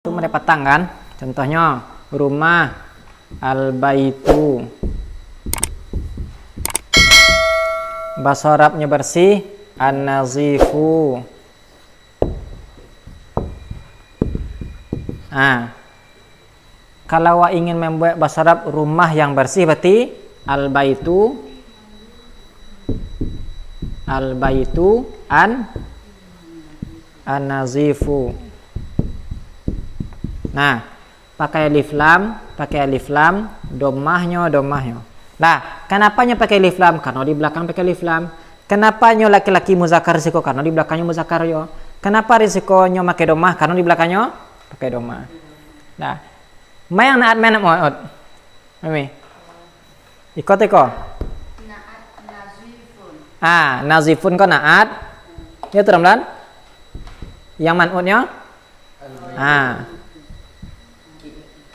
Itu merepatang kan? Contohnya rumah, al-baitu. Bahasa Arabnya bersih, an-nazifu. Nah, kalau ingin membuat bahasa Arab rumah yang bersih berarti al-baitu an-nazifu. Nah, pakai alif lam, domahnya. Nah, kenapanya pakai alif lam? Karena di belakang pakai alif lam. Kenapanya laki-laki muzakkar risiko? Karena di belakangnya muzakkar yo. Kenapa risikonya pakai domah? Karena di belakangnya pakai domah. Nah, mayang naat maut. Mami. Ikut. Naat nazifun. Nazifun kok naat. Ya teman-teman. Yang manutnya?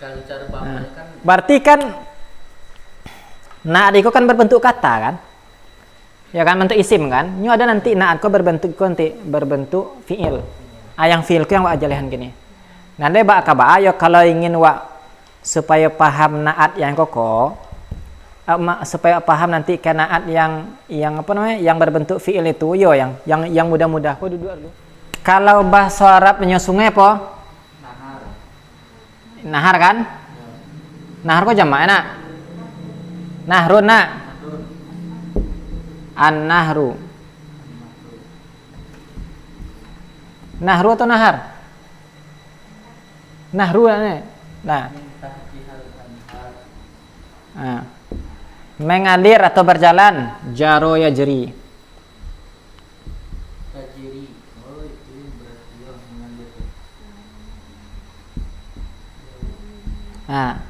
Kalau cara bapaknya kan Berarti kan naat itu kan berbentuk kata kan? Ya kan, bentuk isim kan? Ini ada nanti naat kok berbentuk fiil. Yang fiil ku yang wa ajalihan gini. Nanti ayo kalau ingin supaya paham naat yang koko, supaya paham nanti ke naat yang apa namanya? Yang berbentuk fiil itu yang mudah-mudah. Kok duduk dulu. Kalau bahasa Arabnya sungai apa? Nahar kan? Nahar kok jamak nak? Nahrun nak? An-nahru. Nahru atau nahar? Nahru nih. Nah. Mengalir atau berjalan, jaro yajri. tajiri. Oh, itu berarti mengalir.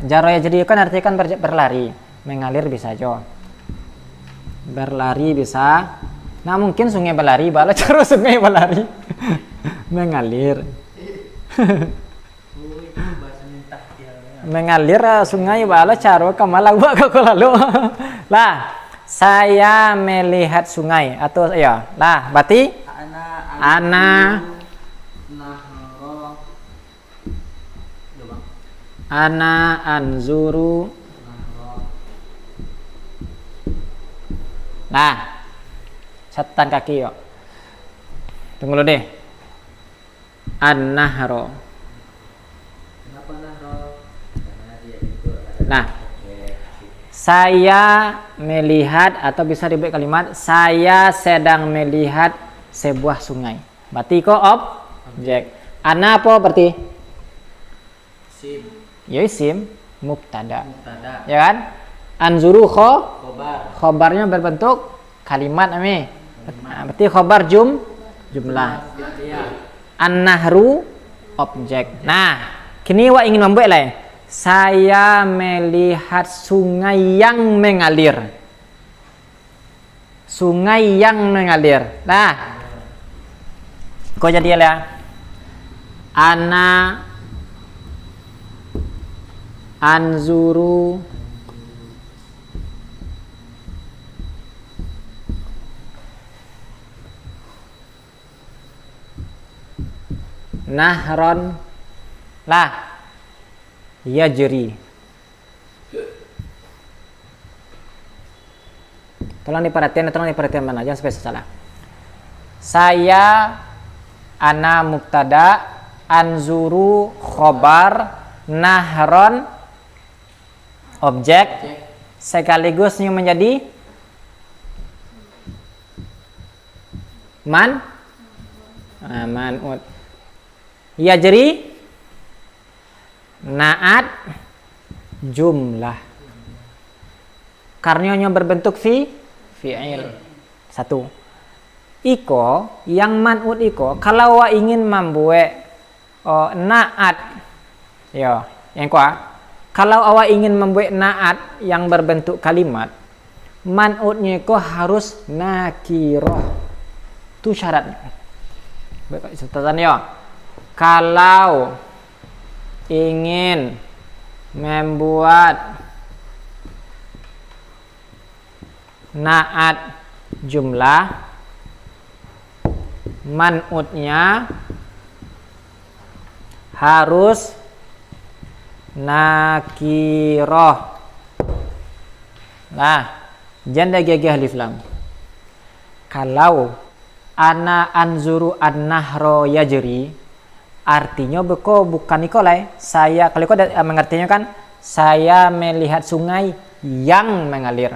Jaro yajri kan artinya kan berlari. Mengalir bisa aja. Berlari bisa. Nah, mungkin sungai berlari, bala cara sungai berlari. Mengalir. Mengalir sungai bala cara kemala gua ke lalu. Lah, saya melihat sungai atau ya. Lah, berarti ana anzuru. Nah, catatan kaki yuk. Tunggu dulu deh. An-nahro. Kenapa nahro? Karena dia itu ada. Nah, saya melihat atau bisa dibuat kalimat saya sedang melihat sebuah sungai. Berarti kok objek. Ana apa berarti? Sim. Ya isim, mubtada. Mubtada. Ya kan? Anzuru Khobar. khobarnya berbentuk kalimat ami. Berarti khobar jumlah. An-nahru objek. Nah, kini ingin membuat lain. Saya melihat sungai yang mengalir. Sungai yang mengalir. Nah, kok jadi ya? Ana anzuru nahron lah yajri. Tolong diperhatikan mana, jangan sampai salah. Saya ana mubtada, anzuru khobar, nahron objek, sekaligus ini menjadi man'ut. Yajri naat jumlah. Karena berbentuk fi'il. Satu. Iko yang man'ut iko kalau ingin membuat naat. Ya, yang kuat. Kalau awak ingin membuat naat yang berbentuk kalimat, man'utnya iko harus nakiroh. Itu syaratnya. Baik, catatan ya. Kalau ingin membuat naat jumlah, man'utnya harus nakiroh. Nah, janda gagah alif lam. Kalau ana anzuru an-nahro yajri, artinya beko bukan ikolai. Saya kalau kau mengertinya kan, saya melihat sungai yang mengalir.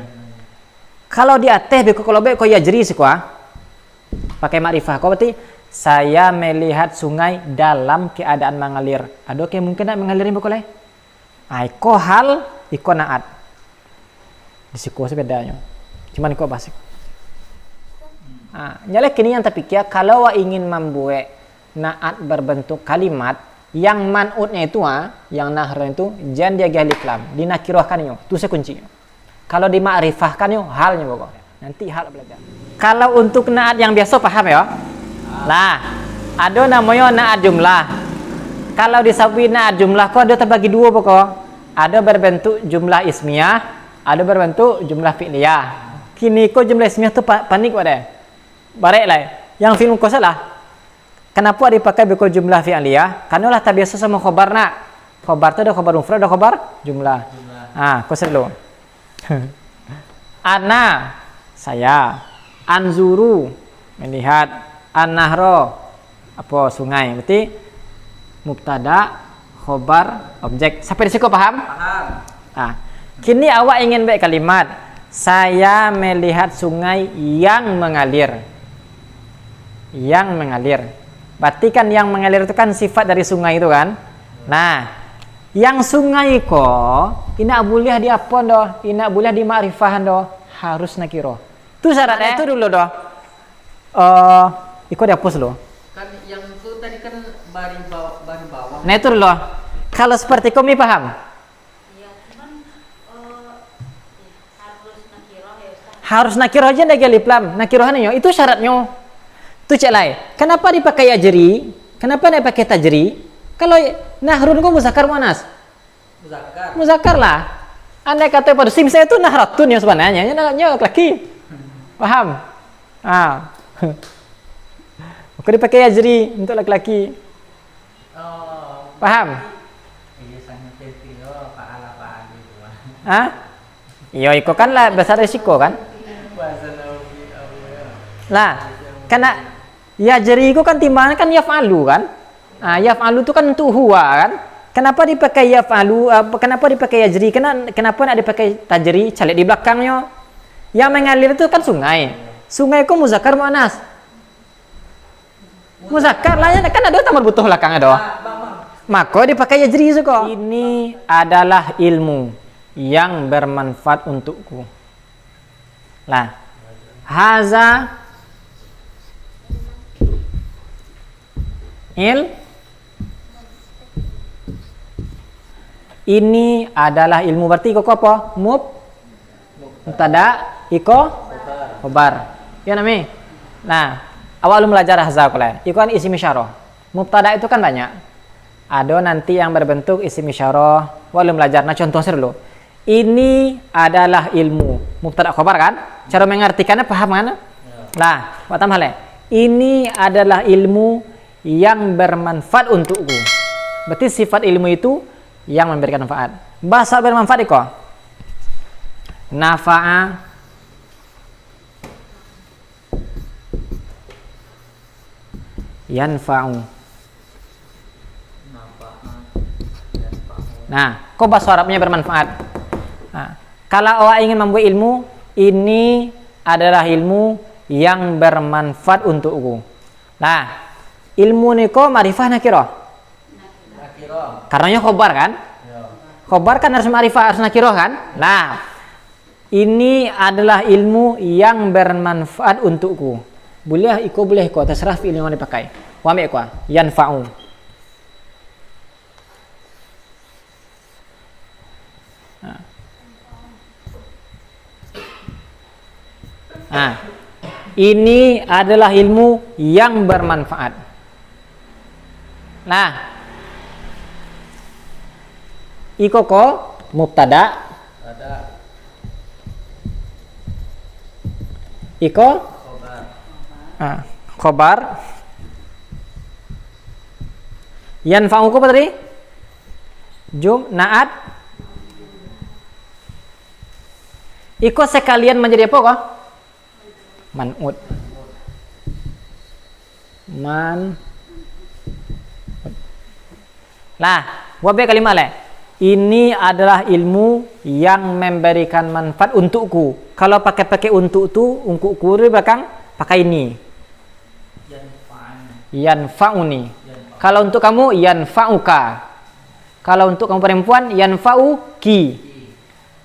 Kalau di atas beko kalau beko yajri sih pakai makrifah. Kau berarti saya melihat sungai dalam keadaan mengalir. Ada yang mungkin nak mengalir beko lai. Iko hal, iko naat. Di siku sebedanya. Cuman iko basic. Nyala kini yang terpikir kalau ingin membuat naat berbentuk kalimat yang man'utnya itu yang nahr itu jangan dia alif lam dinakirahkannya itu saya kunci. Kalau dimakrifahkannya halnya pokok. Nanti hal belajar. Kalau untuk naat yang biasa paham ya? Lah, ada namanya naat jumlah. Kalau disebut naat jumlah kok ada terbagi dua pokok. Ada berbentuk jumlah ismiyah, ada berbentuk jumlah fi'liyah. Kini kok jumlah ismiyah tu panik pada. Baiklah, yang film kau salah. Kenapa dipakai beko jumlah fi'liyah? Karena lah tak biasa sama khobar nak. Khobar tu ada khobar mufrad, ada khobar jumlah. Kau selalu. Ana, saya. Anzuru, melihat. An-nahro, apa sungai. Berarti mubtada, khobar, objek. Sampai di situ paham? Paham. Kini awak ingin baik kalimat. Saya melihat sungai yang mengalir. Yang mengalir. Berarti kan yang mengalir itu kan sifat dari sungai itu kan. Nah, yang sungai kok tidak boleh di apa doh, tidak boleh di ma'rifah doh, harus nakiro. Itu syaratnya. Itu dulu doh. Ikut dihapus loh. Kan yang itu tadi kan bari bawah. Nah itu dulu. Kalau seperti kami paham. Iya, cuman harus nakiroh ya Ustaz. Harus nakiro aja ndak alif lam. Nakirohannya itu syaratnya. Itu cek lain. Kenapa dipakai ajri? Kenapa tidak pakai tajri? Kalau nahrun kok muzakkar muannas? Muzakkar lah. Andai kata pada sim saya itu nahratun ya sebenarnya. Nya laki. Paham? Kok dipakai ajri untuk laki-laki? Paham? Iya, itu kan lah besar risiko kan? Lah, karena yajri itu kan timbangan kan yaf'alu kan? Yaf'alu itu kan untuk huwa kan? Kenapa dipakai yaf'alu? Kenapa dipakai yajri? Kenapa nak dipakai tajri? Calik di belakangnya. Yang mengalir itu kan sungai. Sungai itu muzakkar muannas. Muzakkar lah kan ada tamar butuh belakangnya doh. Maka dipakai yajri juga. Ini adalah ilmu yang bermanfaat untukku. Lah, haza ini adalah ilmu, berarti iko apa? Mubtada, iko khobar. Ya nami. Nah, awal belajar haza kula. Iko kan isim isyarah. Mubtada itu kan banyak. Ada nanti yang berbentuk isim isyarah. Awal belajar. Nah, contoh dulu. Ini adalah ilmu. Mubtada khobar kan? Cara mengartikannya paham kan? Nah, buat tambah ini adalah ilmu yang bermanfaat untukku. Berarti sifat ilmu itu yang memberikan manfaat. Bahasa bermanfaat itu nafa'a yanfa'u. Nah, kok bahasa Arabnya bermanfaat? Nah, kalau orang ingin membuat ilmu, ini adalah ilmu yang bermanfaat untukku. Nah, ilmu niko ma'rifah nakirah. Karenanya khobar kan? Khobar kan harus ma'rifah, harus nakirah kan? Nah, ini adalah ilmu yang bermanfaat untukku. Boleh iko terserah fi'il yang dipakai. Wa iko yanfa'u. Nah, ini adalah ilmu yang bermanfaat. Nah, iko ko mubtada, iko khobar, Yanfa'u ku apa tadi? Naat. Iko sekalian menjadi apa kok? Man'ut. Lah, wabe kalimat le. Ini adalah ilmu yang memberikan manfaat untukku. Kalau pakai untuk tu, untukku di belakang pakai ini. Yanfa'uni. Kalau untuk kamu yanfa'uka. Kalau untuk kamu perempuan yanfa'uki.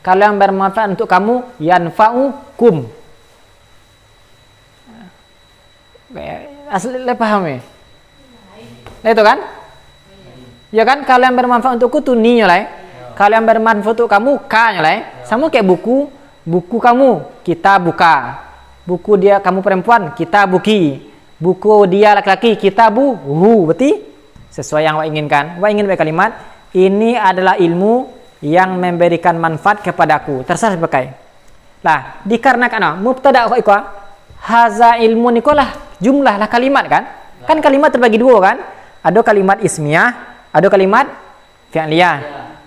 Kalau yang bermanfaat untuk kamu yanfa'ukum. Asli le paham ya? Nah, itu kan? Ya kan, kalau yang bermanfaat untukku tuh ni nyolai. Kalau yang bermanfaat untuk kamu ka nyolai. Sama kayak buku kamu kita buka. Buku dia kamu perempuan kita buki. Buku dia laki-laki kita buhu. Berarti sesuai yang wa inginkan. Wa ingin pakai kalimat ini adalah ilmu yang memberikan manfaat kepadaku. Terserah pakai. Lah, dikarenakan mubtada kok haza ilmu nikolah jumlah lah kalimat kan? Kan kalimat terbagi dua kan? Ada kalimat ismiyah, ada kalimat fi'liyah.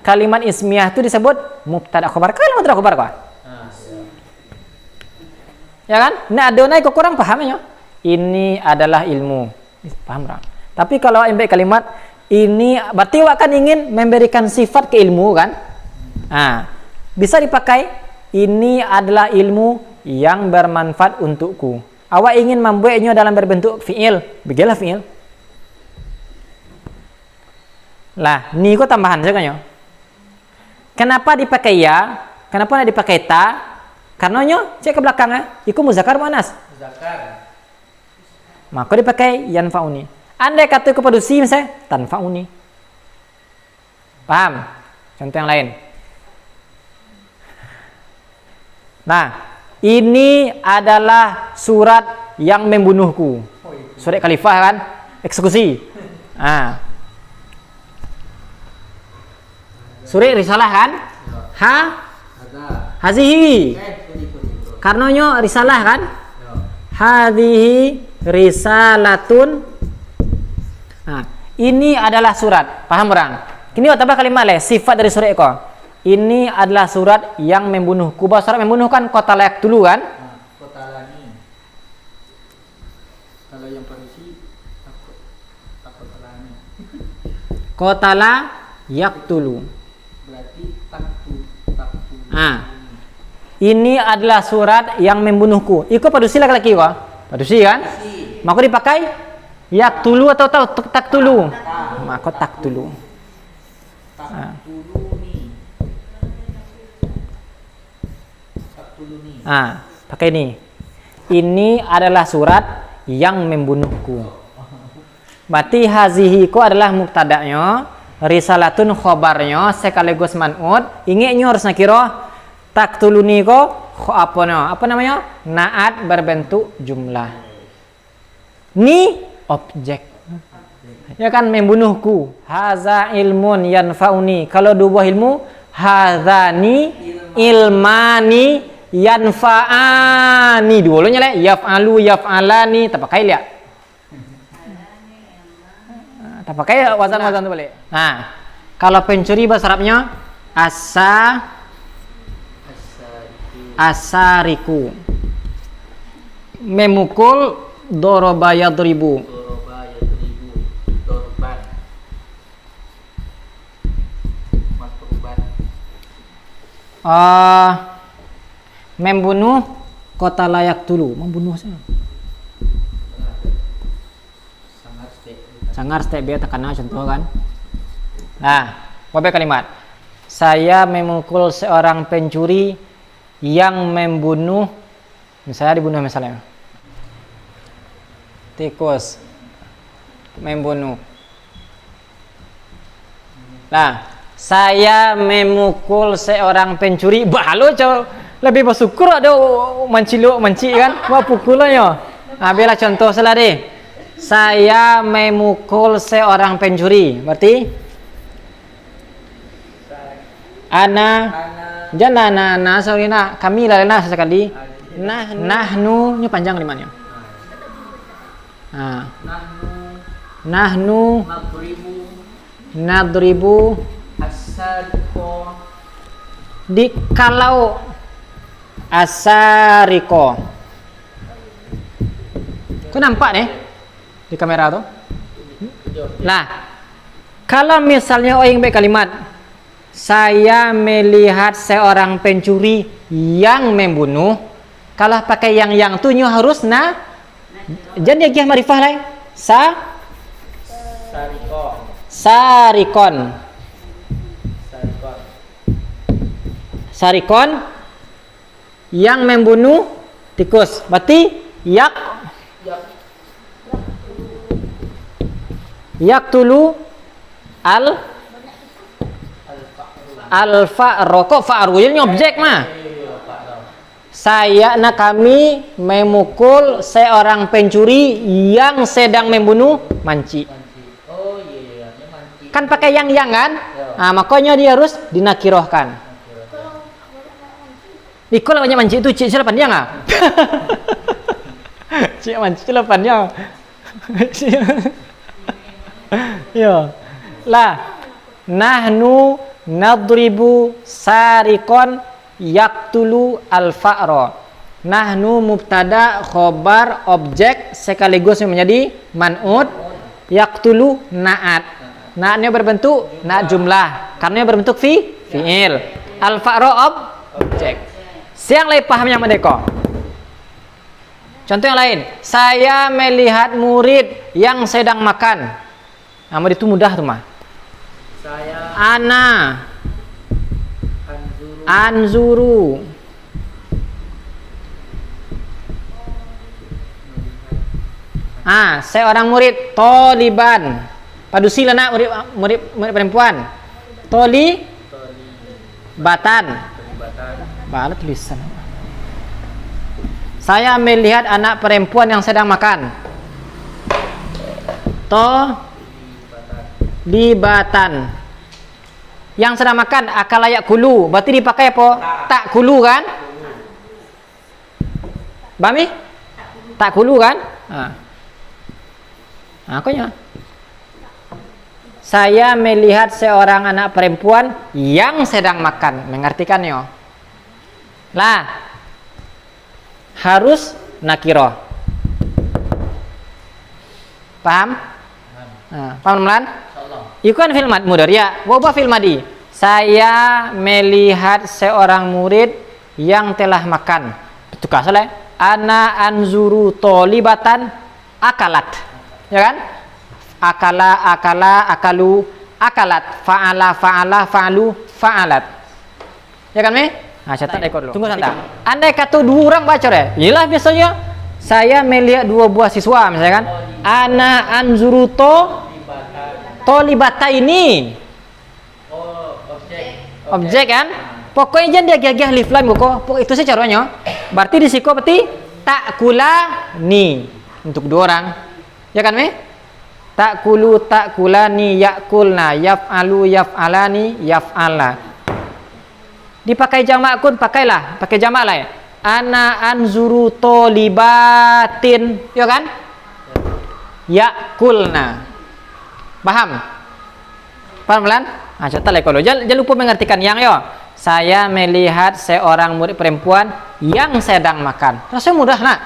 Kalimat ismiyah itu disebut mubtada khobar. Kalimat mubtada khobar kok? Ya kan? Nah, adonai kok kurang pahamnya. Ini adalah ilmu. Paham tak? Tapi kalau ambil kalimat ini berarti akan ingin memberikan sifat ke ilmu kan? Nah, bisa dipakai ini adalah ilmu yang bermanfaat untukku. Awak ingin membuatnya dalam berbentuk fi'il, begitulah fi'il. Lah, ni kok tambahan saja. Kenapa dipakai ya? Kenapa tidak dipakai ta? Karena cek ke belakangnya, iku muzakkar muannas. Muzakkar. Maka dipakai yanfa'uni. Andai kata kepada si misalnya tanfa'uni. Paham? Contoh yang lain. Nah, ini adalah surat yang membunuhku. Surat khalifah kan? Eksekusi. Surat risalah kan? Hazihi. Karenanya risalah kan? Hadhihi risalatun. Nah, ini adalah surat. Paham orang? Ini tambah kalimat le, sifat dari surat itu. Ini adalah surat yang membunuhku. Bahasa surat membunuh kan kota layak dulu kan? Kota lani. Kalau yang Parisi kota lani. Kota layak dulu. Berarti taktu. Ini adalah surat yang membunuhku. Iko padusi laki-laki kok? Padusi kan? Maka dipakai yak tulu atau tak tulu? Maka tak tulu. Pakai ini. Ini adalah surat yang membunuhku. Berarti hazihi ku adalah mubtada'nya, risalatun khobarnya sekaligus man'ud. Ingatnya harus nakira taktuluni ko apa namanya? Naat berbentuk jumlah. Ni objek. Ya kan membunuhku. Haza ilmun yanfa'uni. Kalau dua buah ilmu, hazani ilmani yanfa'ani. Dulunya lah yaf'alu yaf'alani, tak pakai lihat. Tak pakai wazan-wazan tu boleh. Nah, kalau pencuri bahasa Arabnya asariku. Memukul doroba yadribu. Dorban. Matruban. Membunuh kota layak dulu. Membunuh saya. Sangar step biar tekan contoh kan. Nah, apa kalimat? Saya memukul seorang pencuri yang membunuh, misalnya dibunuh misalnya tikus membunuh. Nah, saya memukul seorang pencuri. Bahalo lebih bersyukur ada mencik kan, wah pukulannya. Nah, bila contoh salah deh. Saya memukul seorang pencuri. Berarti Janana saurina kami lalena sesekali. Nahnu panjang limanya. Nahnu nadribu Asariko. di kalau asariko. Kau nampak nih di kamera tuh? Lah, kalau misalnya orang baik kalimat, saya melihat seorang pencuri yang membunuh. Kalau pakai yang tuh nyu harus na. Jadi dia marifah lain. Sariko. Sarikon. Sarikon. Sarikon yang membunuh tikus. Berarti yaktulu al-fa'ru. Kok fa'ru ini objek mah. Saya kami memukul seorang pencuri yang sedang membunuh manci. Oh iya, ini manci. Kan pakai yang kan? Nah, makanya dia harus dinakirohkan. Ikut banyak manci itu cik siapa dia nggak? Cik manci siapa dia? Yo, lah, nahnu nadribu sarikon yaktulu al-fa'ra. Nahnu mubtada khobar objek sekaligus menjadi man'ut. Yaktulu naat. Naatnya berbentuk naat jumlah. Karena berbentuk fi'il. Al-fa'ra objek. Siang lain pahamnya merdeka. Contoh yang lain, saya melihat murid yang sedang makan. Nah, itu mudah tuh mah. Saya Ana anzuru. anzuru. Seorang murid toliban. Padusi lana murid perempuan. Batan. Balat tulisan. Saya melihat anak perempuan yang sedang makan. Libatan. Yang sedang makan akal layak kulu. Berarti dipakai apa? Tak kulu kan? Bami? Tak kulu kan? Akunya. Saya melihat seorang anak perempuan yang sedang makan. Mengartikannya. Lah. Harus nakiro. Paham? Paham teman? Ikut fil mad mudhari ya. Wabah fil madi. Saya melihat seorang murid yang telah makan. Itu salah. Ana anzuru tolibatan akalat. Ya kan? Akala, akalu, akalat. Fa'ala, fa'alu, fa'alat. Ya kan, Me? Nah, catat ekor dulu. Tunggu santai. Andai kata dua orang baca deh. Yalah biasanya saya melihat dua buah siswa misalnya kan. Ana anzuru tolibata ini. Oh, Objek kan? Pokoknya jangan dia gagah alif lam pokok itu sih caranya. Berarti di siko berarti takulani untuk dua orang. Ya kan, Me? Takulani yakulna yaf'alu yaf'alani yaf'ala. Dipakai jamak kun pakailah, pakai jamak lah ya. Ana anzuru tolibatin, ya kan? Yakulna. Paham? Paham pelan? Catat lah kalau jangan lupa mengartikan yang yo. Saya melihat seorang murid perempuan yang sedang makan. Rasanya mudah nak.